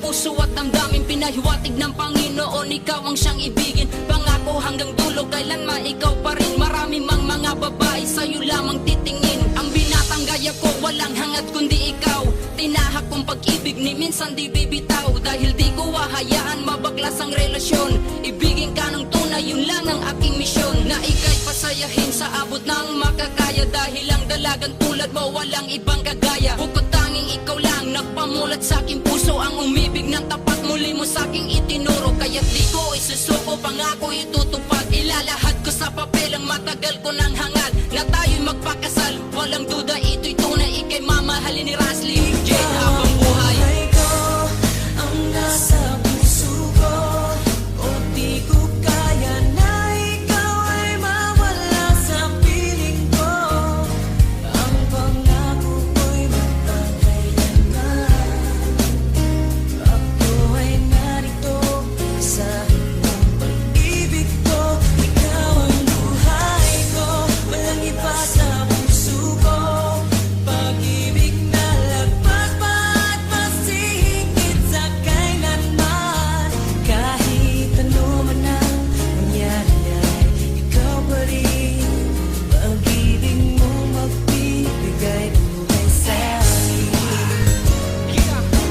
puso at damdamin, pinahiwatig ng Panginoon. Ikaw ang siyang ibigin, pangako hanggang dulo, kailanman ikaw pa rin. Marami mang mga babae sa'yo lamang titingin. Ang binatang gaya ko, walang hangat kundi ikaw. Tinahak kong pag-ibig ni minsan di bibitaw. Dahil di ko hahayaan mabaklas ang relasyon. Ibigin ka ng tunay, yun lang ang aking misyon. Na ika'y pasayahin sa abot ng makakaya. Dahil ang dalagang tulad mo walang ibang kagaya. Bukod tanging ikaw lang nagpamulat sa aking puso. Ang umibig ng tapat muli mo sa aking itinuro. Kaya't di ko isusuko, pangako itutupad. Ilalahad ko sa papel ang matagal ko ng hangad. Na tayo'y magpakasal, walang duda ito'y tunay. Ika'y mamahalin ni Rasly Jade habang buhay. Ang nasa puso ko, o di ko kaya na ikaw ay mawala sa piling ko. Ang pangako ko'y magpakailanman. Ako ay narito sa iyong pag-ibig ko. Ikaw ang buhay ko, walang iba sa puso ko. Pag-ibig na lagpas pa at mas higit sa kailanman. Kahit ano man ang mangyari ay ikaw pa rin. Pag-ibig mo magbibigay buhay sa akin.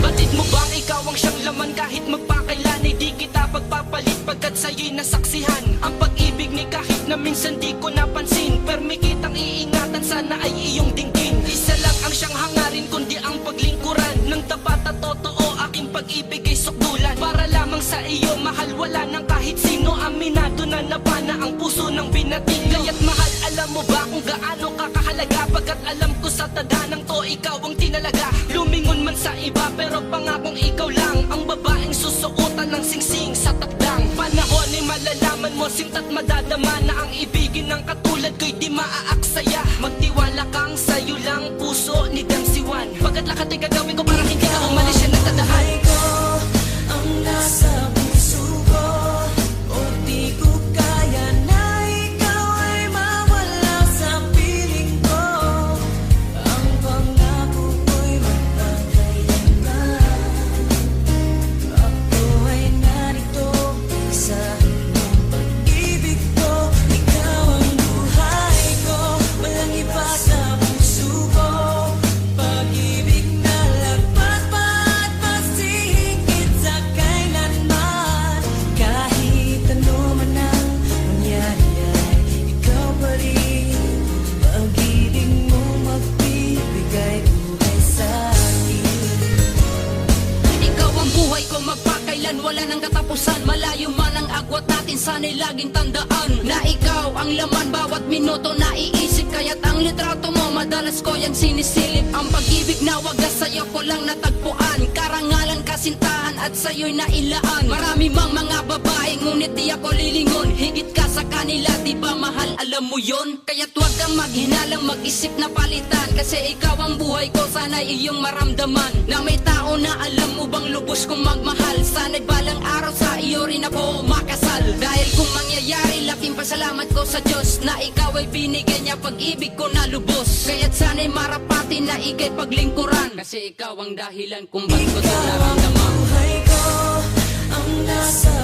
Batid mo bang ikaw ang siyang laman kahit magpakailan ay di kita pagpapalit pagkat sa'yo'y nasaksihan ang pag-ibig ni kahit na minsan di ko napansin. Permi kitang iingatan, sana ay iyong dinggin. Isa lang ang siyang hangarin kundi ang paglingkuran ng tapat at totoo. Aking pag-ibig ay sukdulan para lamang sa iyo, mahal wala ng kahit sino. Aminado na napana ang puso ng binatilyo. Kaya't mahal, alam mo ba kung gaano kakahalaga? Pagkat alam ko sa tadhanang to ikaw ang tinalaga. Lumingon man sa iba pero pangakong ikaw lang ang babaeng susuotan ng singsing sa takdang panahon. Ay malalaman mo simta't madadama na ang ibigin ng katulad ko'y di maaaksaya. Magtiwala kang sa'yo lang puso ni Damsiwan. Pagkat lahat ay gagawin ko para hindi ka umalis siya nagtadahan. Buhay ko, ang nasa puso ko, o di ko kaya na ikaw ay mawala sa piling ko. Ang pangako ko'y magpakailanman. Ako ay narito sa iyong pag-ibig ko. Ikaw ang buhay ko, walang iba sa puso ko. Pag-ibig na lagpas pa at mas higit sa kailanman. Kahit ano man ang mangyari ay ikaw pa rin. Pag-ibig mo magbibigay buhay sa akin. Ikaw ang buhay ko, magpakailan, wala nang katapusan. Malayo man ang agwat natin, sana'y laging tandaan na ikaw ang laman bawat minuto na iisip. Kaya't ang litrato mo madalas ko yan sinisilip. Ang pag-ibig na wagas sa'yo ko lang natagpuan. Karangalan, kasintahan at sa'yo'y nailaan. Marami mang mga babae ngunit di ako lilingon. Higit ka sa kanila, di ba mahal, alam mo yon? Kaya't huwag kang maghinalang mag-isip na palitan. Kasi ikaw ang buhay ko, sana'y iyong maramdaman na may tao na alam mo bang lubos kong magmahal. Sana'y balang araw sa iyo rin ako makasal. Dahil kung mangyayari, laking pasalamat ko sa Diyos na ikaw ay binigay niya pag-ibig ko na lubos. Kaya't sana'y marapati na ika'y paglingkuran. Kasi ikaw ang dahilan kung bakit ko ito Ikaw ang naramdaman. buhay ko, ang nasa